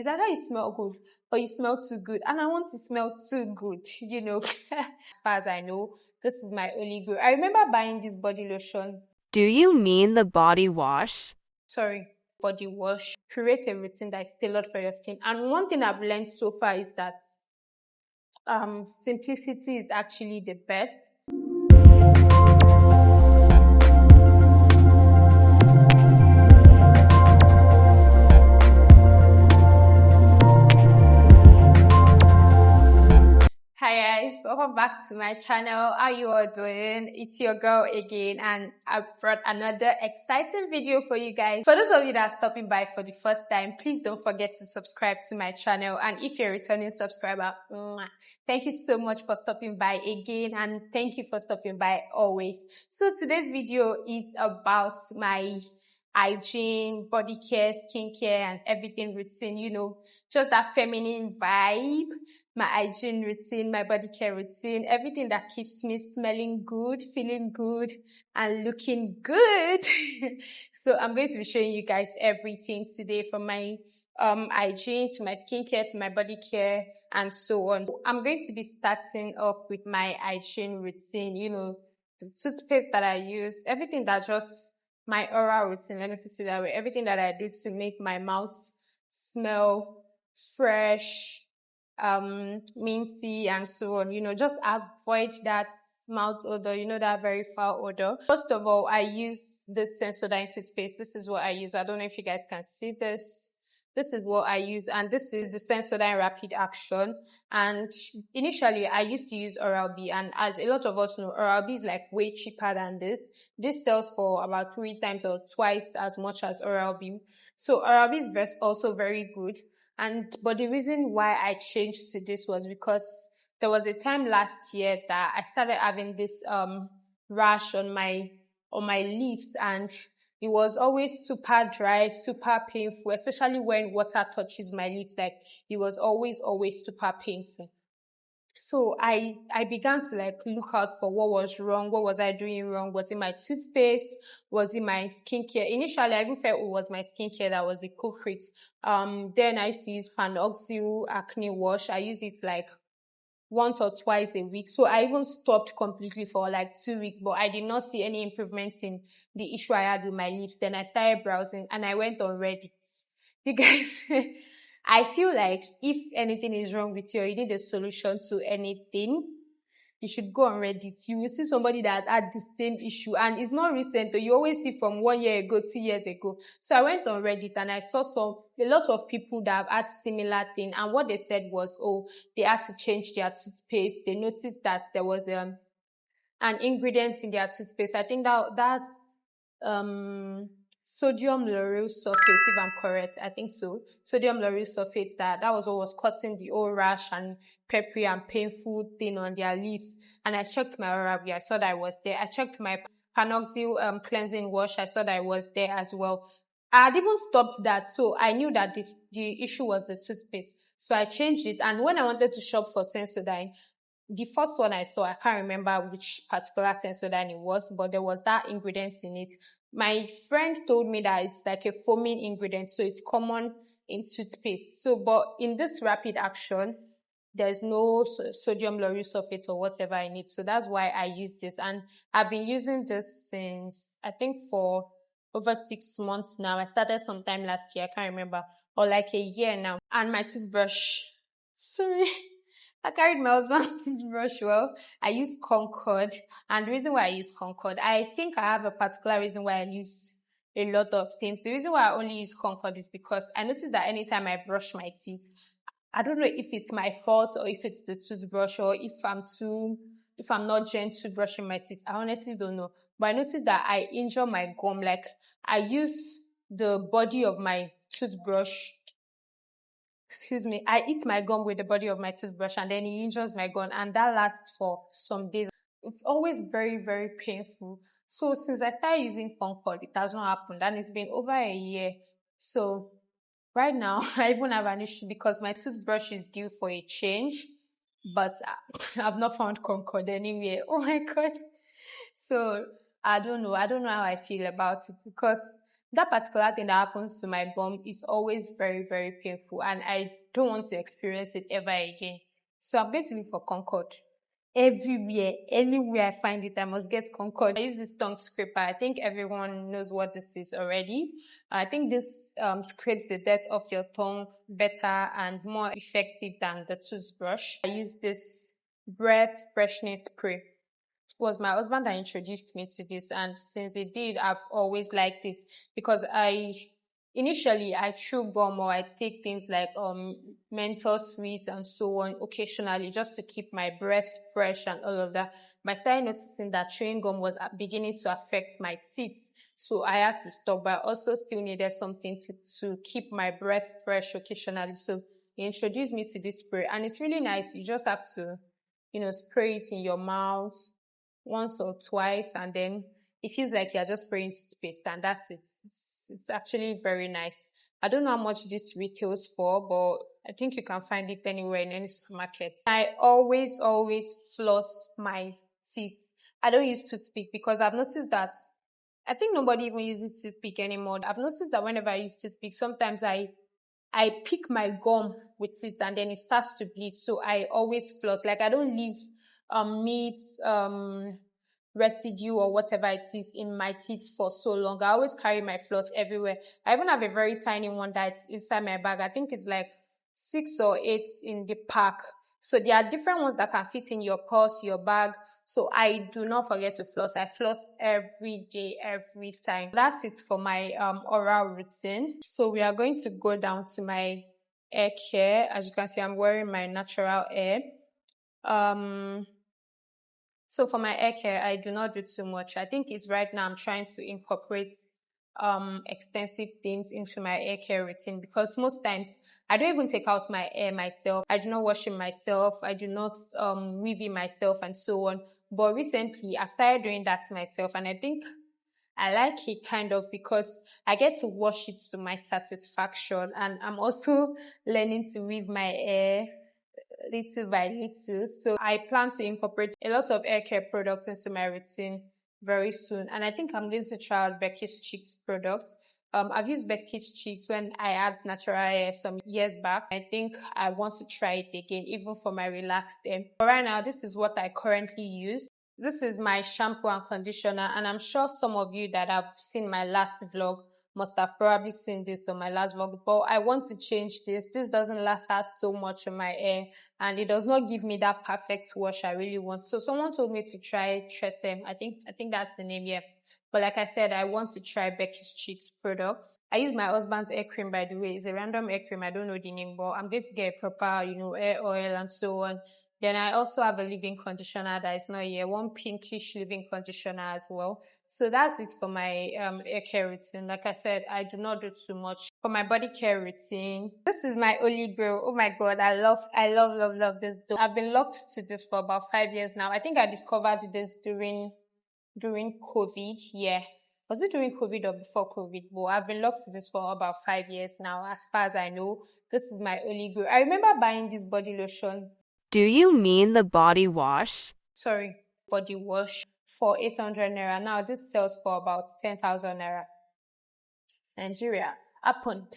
It's either you smell good or you smell too good. And I want to smell too good, As far as I know, this is my only goal. I remember buying this body lotion. Do you mean the body wash? Sorry, body wash. Create a routine that is tailored for your skin. And one thing I've learned so far is that simplicity is actually the best. Hi guys, welcome back to my channel. How you all doing? It's your girl again, and I've brought another exciting video for you guys. For those of you that are stopping by for the first time, please don't forget to subscribe to my channel. And if you're a returning subscriber, thank you so much for stopping by again, and thank you for stopping by always. So today's video is about my hygiene, body care, skincare, and everything routine, just that feminine vibe. My hygiene routine, my body care routine, everything that keeps me smelling good, feeling good, and looking good. So I'm going to be showing you guys everything today, from my hygiene to my skincare to my body care and so on. I'm going to be starting off with my hygiene routine, the toothpaste that I use, everything that just my oral routine, let me put it that way, everything that I do to make my mouth smell fresh, minty and so on, just avoid that mouth odor, that very foul odor. First of all, I use this Sensodyne toothpaste. This is what I use. I don't know if you guys can see this. This is what I use, and this is the Sensodyne Rapid Action. And initially, I used to use Oral-B, and as a lot of us know, Oral-B is like way cheaper than this. This sells for about 3 times or twice as much as Oral-B. So Oral-B is also very good. But the reason why I changed to this was because there was a time last year that I started having this rash on my lips, and it was always super dry, super painful, especially when water touches my lips. Like, it was always super painful. So I began to look out for what was wrong. What was I doing wrong? Was it my toothpaste? Was it my skincare? Initially, I even felt it was my skincare that was the culprit. Then I used to use Panoxyl acne wash. I used it like once or twice a week. So I even stopped completely for like 2 weeks, but I did not see any improvements in the issue I had with my lips. Then I started browsing and I went on Reddit. You guys, I feel like if anything is wrong with you or you need a solution to anything, you should go on Reddit. You will see somebody that had the same issue, and it's not recent. You always see from 1 year ago, 2 years ago. So I went on Reddit and I saw a lot of people that have had similar thing, and what they said was, they had to change their toothpaste. They noticed that there was an ingredient in their toothpaste. I think that's sodium lauryl sulfate, if I'm correct. I think so. Sodium lauryl sulfate, that was what was causing the whole rash and peppery and painful thing on their lips. And I checked my Oral-B, I saw that I was there. I checked my Panoxyl cleansing wash, I saw that I was there as well. I had even stopped that, so I knew that the issue was the toothpaste. So I changed it, and when I wanted to shop for Sensodyne, the first one I saw, I can't remember which particular Sensodyne it was, but there was that ingredient in it. My friend told me that it's like a foaming ingredient, so it's common in toothpaste. So, but in this Rapid Action, there's no sodium lauryl sulfate or whatever in it. So that's why I use this. And I've been using this since, I think, for over 6 months now. I started sometime last year, I can't remember, or like a year now. And my toothbrush, sorry, I carried my husband's toothbrush. Well, I use Concord, and the reason why I use Concord, I think I have a particular reason why I use a lot of things. The reason why I only use Concord is because I notice that anytime I brush my teeth, I don't know if it's my fault or if it's the toothbrush, or if I'm not gentle brushing my teeth. I honestly don't know. But I notice that I injure my gum. Like, I use the body of my toothbrush. I eat my gum with the body of my toothbrush, and then it injures my gum, and that lasts for some days. It's always very, very painful. So since I started using Concord, it has not happened, and it's been over a year. So right now, I even have an issue because my toothbrush is due for a change, but I've not found Concord anywhere. Oh my God. So I don't know how I feel about it, because that particular thing that happens to my gum is always very, very painful, and I don't want to experience it ever again. So I'm going to look for Concord. Everywhere, anywhere I find it, I must get Concord. I use this tongue scraper. I think everyone knows what this is already. I think this scrapes the dirt off your tongue better and more effective than the toothbrush. I use this breath freshening spray. It was my husband that introduced me to this, and since he did, I've always liked it because initially I chew gum or I take things like menthol sweets and so on occasionally just to keep my breath fresh and all of that. But I started noticing that chewing gum was beginning to affect my teeth, so I had to stop. But I also still needed something to keep my breath fresh occasionally. So he introduced me to this spray, and it's really nice. You just have to, spray it in your mouth once or twice, and then it feels like you're just spraying toothpaste, and that's it. It's actually very nice. I don't know how much this retails for, but I think you can find it anywhere in any supermarket. I always floss my teeth. I don't use toothpick because I've noticed that I think nobody even uses toothpick anymore. I've noticed that whenever I use toothpick, sometimes I pick my gum with it and then it starts to bleed. So I always floss. Like I don't leave meat, residue or whatever it is in my teeth for so long. I always carry my floss everywhere. I even have a very tiny one that's inside my bag. I think it's like 6 or 8 in the pack. So there are different ones that can fit in your purse, your bag. So I do not forget to floss. I floss every day, every time. That's it for my oral routine. So we are going to go down to my hair care. As you can see, I'm wearing my natural hair. So for my hair care, I do not do too much. I think it's right now I'm trying to incorporate extensive things into my hair care routine, because most times I don't even take out my hair myself. I do not wash it myself. I do not weave it myself and so on. But recently I started doing that myself, and I think I like it kind of because I get to wash it to my satisfaction, and I'm also learning to weave my hair little by little. So I plan to incorporate a lot of hair care products into my routine very soon. And I think I'm going to try out Becky's Cheeks products. I've used Becky's Cheeks when I had natural hair some years back. I think I want to try it again, even for my relaxed hair. But right now, this is what I currently use. This is my shampoo and conditioner, and I'm sure some of you that have seen my last vlog must have probably seen this on my last vlog, but I want to change this. This doesn't last so much on my hair, and it does not give me that perfect wash I really want. So someone told me to try Tresem. I think that's the name, yeah. But like I said, I want to try Becky's Cheeks products. I use my husband's hair cream, by the way. It's a random hair cream. I don't know the name, but I'm going to get a proper, hair oil and so on. Then I also have a leave-in conditioner that is not here, one pinkish leave-in conditioner as well. So that's it for my hair care routine. Like I said, I do not do too much. For my body care routine, this is my holy grail. Oh my god, I love this dough. I've been locked to this for about 5 years now. I think I discovered this during COVID. Yeah. Was it during COVID or before COVID? But I've been locked to this for about 5 years now, as far as I know. This is my holy grail. I remember buying this body lotion. Do you mean the body wash? Sorry, body wash for 800 naira. Now this sells for about 10,000 naira. Nigeria happened.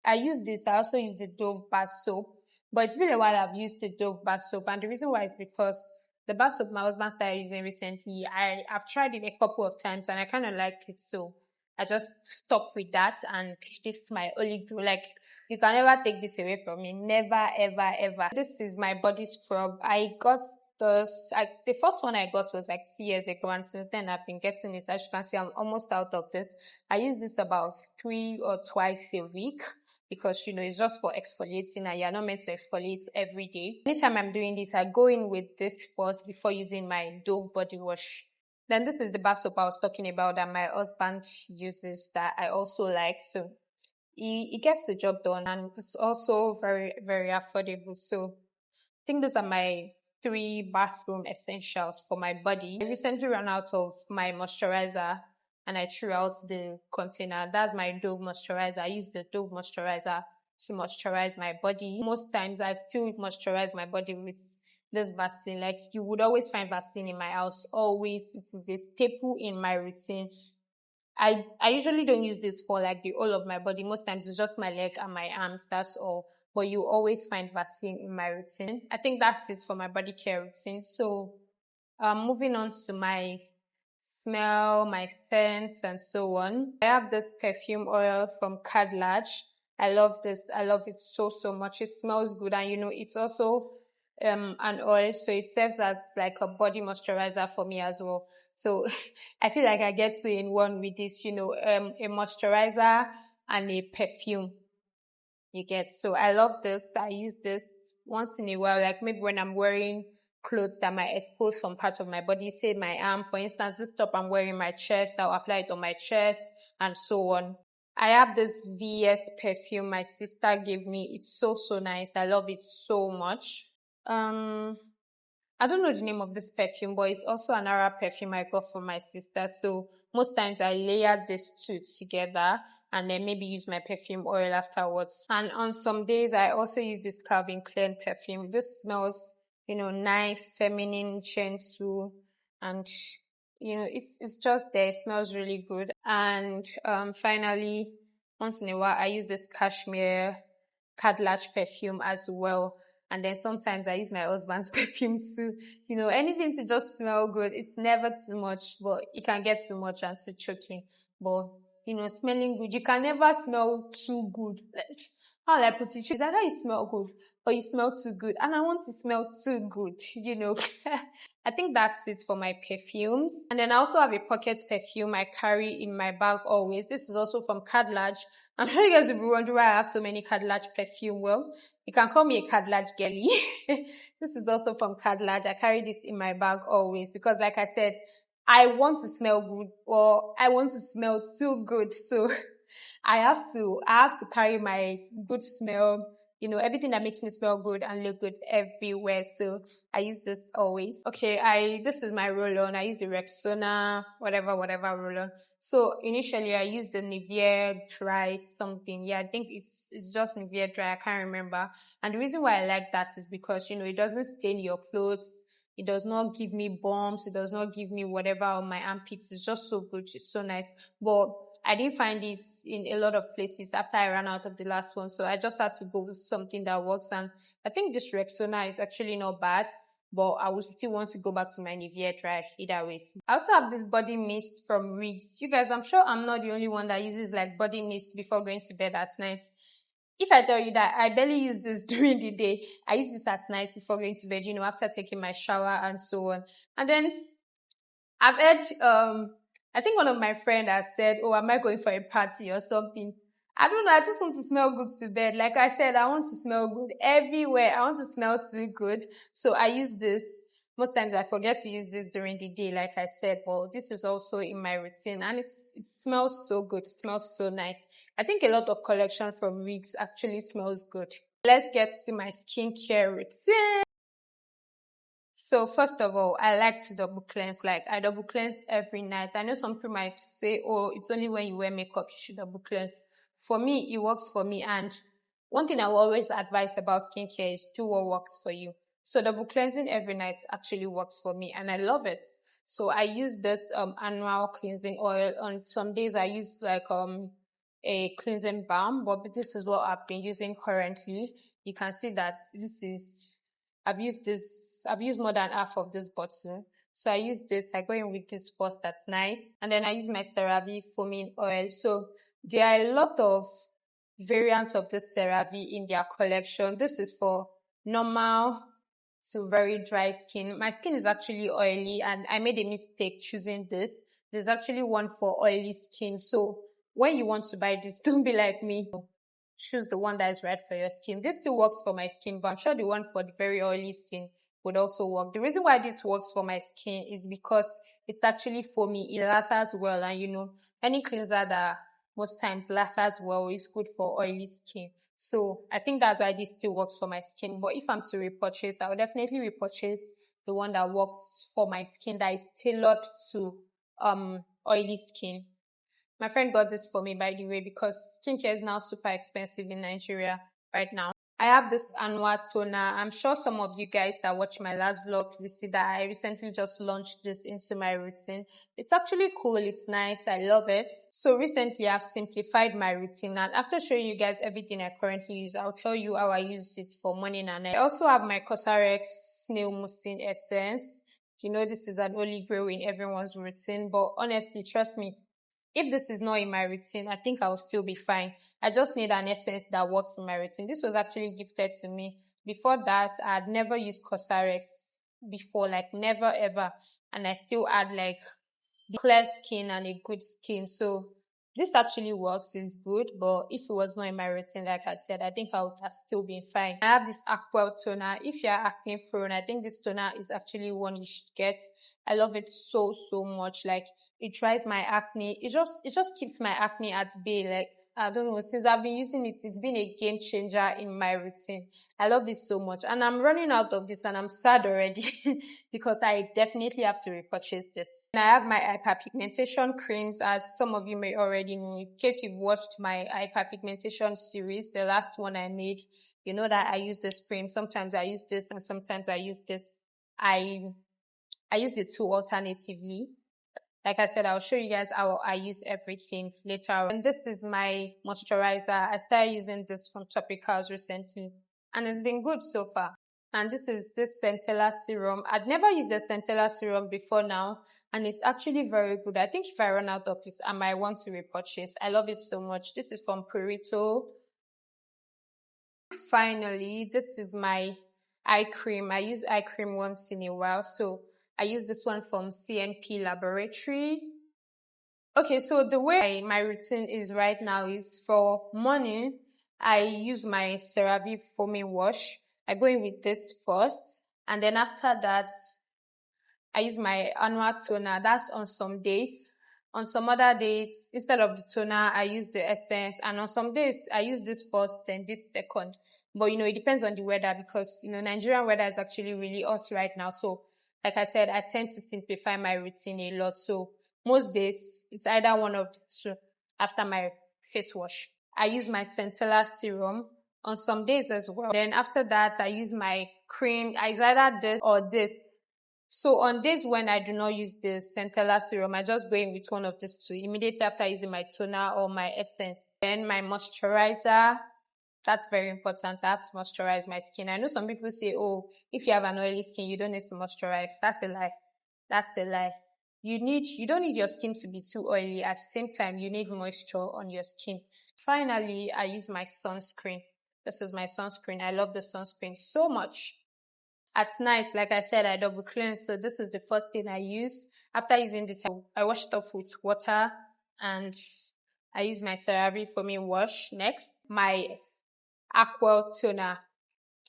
I use this. I also use the Dove bar soap, but it's been a while I've used the Dove bar soap, and the reason why is because the bar soap my husband started using recently, I've tried it a couple of times and I kind of liked it, so I just stopped with that, and this is my only glue. Like, you can never take this away from me. Never, ever, ever. This is my body scrub. I got the first one I got was like 2 years ago, and since then I've been getting it. As you can see, I'm almost out of this. I use this about 3 or twice a week because it's just for exfoliating, and you're not meant to exfoliate every day. Anytime I'm doing this, I go in with this first before using my Dove body wash. Then this is the bar soap I was talking about that my husband uses that I also like. So it gets the job done, and it's also very, very affordable. So I think those are my 3 bathroom essentials for my body. I recently ran out of my moisturizer and I threw out the container. That's my Dove moisturizer. I use the Dove moisturizer to moisturize my body. Most times I still moisturize my body with this Vaseline. Like, you would always find Vaseline in my house. Always. It is a staple in my routine. I usually don't use this for like the whole of my body. Most times it's just my leg and my arms, that's all. But you always find Vaseline in my routine. I think that's it for my body care routine. So moving on to my smell, my scents, and so on. I have this perfume oil from Cadlage. I love this. I love it so much. It smells good, and it's also an oil, so it serves as like a body moisturizer for me as well. So I feel like I get two in one with this, a moisturizer and a perfume. You get. So I love this. I use this once in a while, like maybe when I'm wearing clothes that might expose some part of my body, say my arm, for instance. This top I'm wearing my chest, I'll apply it on my chest, and so on. I have this VS perfume my sister gave me. It's so nice. I love it so much. I don't know the name of this perfume, but it's also an Arab perfume I got from my sister. So most times I layer these two together and then maybe use my perfume oil afterwards. And on some days, I also use this Calvin Klein perfume. This smells, nice, feminine, gentle, and it's just there. It smells really good. And finally, once in a while, I use this cashmere Cadlage perfume as well. And then sometimes I use my husband's perfume too. Anything to just smell good. It's never too much, but it can get too much and too choking. But, smelling good. You can never smell too good. Like, how will I put it? It's either you smell good or you smell too good. And I want to smell too good, I think that's it for my perfumes. And then I also have a pocket perfume I carry in my bag always. This is also from Cadlage. I'm sure you guys will be wondering why I have so many Cadlage perfume. Well, you can call me a Cadlage girlie. This is also from Cadlage. I carry this in my bag always because, like I said, I want to smell good or I want to smell too good. So I have to carry my good smell, everything that makes me smell good and look good everywhere. So I use this always. Okay, this is my roll-on. I use the Rexona, whatever roll-on. So initially I used the Nivea Dry something. Yeah, I think it's just Nivea Dry. I can't remember. And the reason why I like that is because, it doesn't stain your clothes. It does not give me bumps. It does not give me whatever on my armpits. It's just so good. It's so nice. But I didn't find it in a lot of places after I ran out of the last one. So I just had to go with something that works. And I think this Rexona is actually not bad, but I would still want to go back to my Nivea Dry either way. I also have this body mist from Riggs. You guys, I'm sure I'm not the only one that uses like body mist before going to bed at night. If I tell you that I barely use this during the day, I use this at night before going to bed, after taking my shower and so on. And then I've heard, I think one of my friends has said, oh, am I going for a party or something? I don't know. I just want to smell good to bed. Like I said, I want to smell good everywhere. I want to smell too good. So I use this. Most times I forget to use this during the day, like I said, but this is also in my routine and it smells so good. It smells so nice. I think a lot of collection from Riggs actually smells good. Let's get to my skincare routine. So first of all, I like to double cleanse. Like I double cleanse every night. I know some people might say, oh, it's only when you wear makeup you should double cleanse. For me, it works for me. And one thing I will always advise about skincare is do what works for you. So double cleansing every night actually works for me and I love it. So I use this annual cleansing oil. On some days I use like a cleansing balm, but this is what I've been using currently. You can see that I've used more than half of this bottle. So I use this, I go in with this first at night, and then I use my CeraVe foaming oil. So there are a lot of variants of this CeraVe in their collection. This is for normal to very dry skin. My skin is actually oily and I made a mistake choosing this. There's actually one for oily skin. So when you want to buy this, don't be like me. Choose the one that is right for your skin. This still works for my skin, but I'm sure the one for the very oily skin would also work. The reason why this works for my skin is because it's actually foamy. It lathers well, and any cleanser that most times lathers well is good for oily skin. So I think that's why this still works for my skin. But if I'm to repurchase, I would definitely repurchase the one that works for my skin, that is tailored to oily skin. My friend got this for me, by the way, because skincare is now super expensive in Nigeria right now. I have this annual toner. I'm sure some of you guys that watch my last vlog will see that I recently just launched this into my routine. It's actually cool. It's nice. I love it. So recently I've simplified my routine, and after showing you guys everything I currently use, I'll tell you how I use it for morning and night. I also have my Cosrx snail mucin essence. You know, this is an holy grail in everyone's routine, but honestly, trust me, if this is not in my routine, I think I will still be fine. I just need an essence that works in my routine. This was actually gifted to me. Before that, I had never used Cosrx before, like never ever. And I still had like the clear skin and a good skin. So this actually works, it's good, but if it was not in my routine, like I said, I think I would have still been fine. I have this Aqua toner. If you're acne prone, I think this toner is actually one you should get. I love it so much. Like, it dries my acne. It just keeps my acne at bay. Like, I don't know, since I've been using it, it's been a game changer in my routine. I love this so much, and I'm running out of this, and I'm sad already because I definitely have to repurchase this. And I have my hyperpigmentation creams, as some of you may already know. In case you've watched my hyperpigmentation series, the last one I made, you know that I use this cream. Sometimes I use this, and sometimes I use this. I use the two alternatively. Like I said, I'll show you guys how I use everything later on. And this is my moisturizer. I started using this from Topicals recently, and it's been good so far. And this is this Centella serum. I'd never used the Centella serum before now, and it's actually very good. I think if I run out of this, I might want to repurchase. I love it so much. This is from Purito. Finally, this is my eye cream. I use eye cream once in a while, so I use this one from CNP Laboratory. Okay, so the way my routine is right now is for morning, I use my CeraVe foaming wash. I go in with this first, and then after that, I use my annual toner. That's on some days. On some other days, instead of the toner, I use the essence. And on some days, I use this first, then this second. But, you know, it depends on the weather because, you know, Nigerian weather is actually really hot right now. So, like I said, I tend to simplify my routine a lot. So, most days, it's either one of the two after my face wash. I use my Centella serum on some days as well. Then after that, I use my cream. It's either this or this. So on days when I do not use the Centella serum, I just go in with one of these two immediately after using my toner or my essence. Then my moisturizer. That's very important. I have to moisturize my skin. I know some people say, oh, if you have an oily skin, you don't need to moisturize. That's a lie. That's a lie. You don't need your skin to be too oily. At the same time, you need moisture on your skin. Finally, I use my sunscreen. This is my sunscreen. I love the sunscreen so much. At night, like I said, I double cleanse. So this is the first thing I use. After using this, I wash it off with water, and I use my CeraVe foaming wash. Next, my Aqua toner.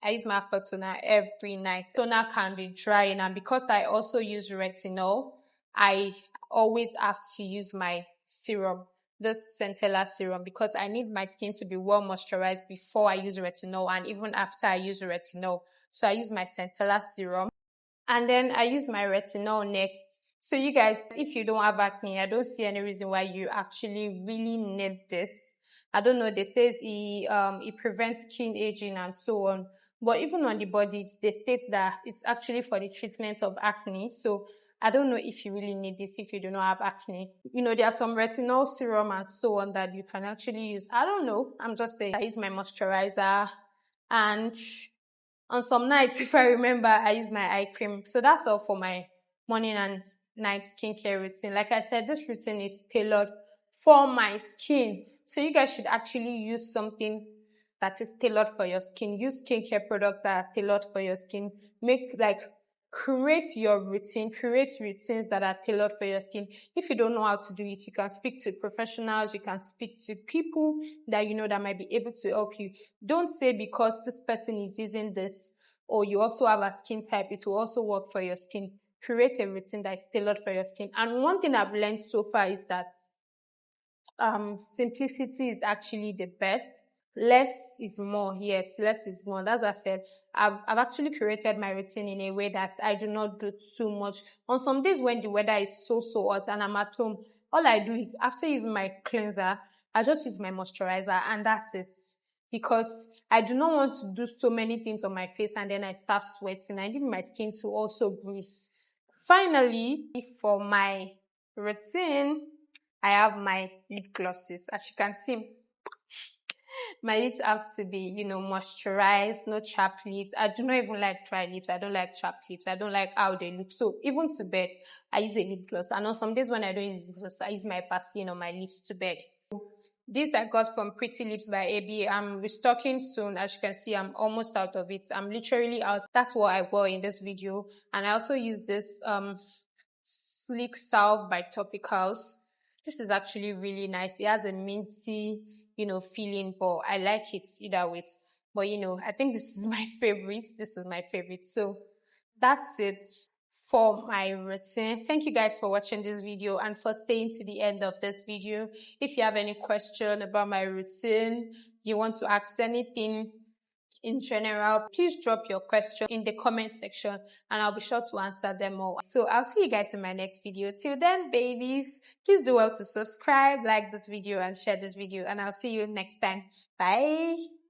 I use my Aqua toner every night. Toner can be drying, and because I also use retinol, I always have to use my serum, this Centella serum, because I need my skin to be well moisturized before I use retinol and even after I use retinol. So I use my Centella serum, and then I use my retinol next. So you guys, if you don't have acne, I don't see any reason why you actually really need this. I don't know, they says it prevents skin aging and so on. But even on the body, they state that it's actually for the treatment of acne. So I don't know if you really need this if you do not have acne. You know, there are some retinol serum and so on that you can actually use. I don't know. I'm just saying. I use my moisturizer, and on some nights, if I remember, I use my eye cream. So that's all for my morning and night skincare routine. Like I said, this routine is tailored for my skin. So you guys should actually use something that is tailored for your skin. Use skincare products that are tailored for your skin. Create your routine, create routines that are tailored for your skin. If you don't know how to do it, you can speak to professionals, you can speak to people that you know that might be able to help you. Don't say because this person is using this or you also have a skin type, it will also work for your skin. Create a routine that is tailored for your skin. And one thing I've learned so far is that simplicity is actually the best. Less is more. Yes, less is more. That's what I said. I've actually created my routine in a way that I do not do too much. On some days when the weather is so hot and I'm at home, all I do is after using my cleanser, I just use my moisturizer and that's it. because I do not want to do so many things on my face and then I start sweating. I need my skin to also breathe. Finally, for my routine, I have my lip glosses. As you can see, my lips have to be, moisturized, no chapped lips. I do not even like dry lips. I don't like chapped lips. I don't like how they look. So even to bed, I use a lip gloss. And on some days when I don't use lip gloss, I use my Vaseline on my lips to bed. This I got from Pretty Lips by AB. I'm restocking soon. As you can see, I'm almost out of it. I'm literally out. That's what I wore in this video. And I also use this Sleek Salve by Topicals. This is actually really nice. It has a minty, feeling, but I like it either way. But I think this is my favorite. This is my favorite. So that's it for my routine. Thank you guys for watching this video and for staying to the end of this video. If you have any question about my routine, you want to ask anything in general, please drop your question in the comment section and I'll be sure to answer them all. So I'll see you guys in my next video. Till then, babies, please do well to subscribe, like this video and share this video, and I'll see you next time. Bye.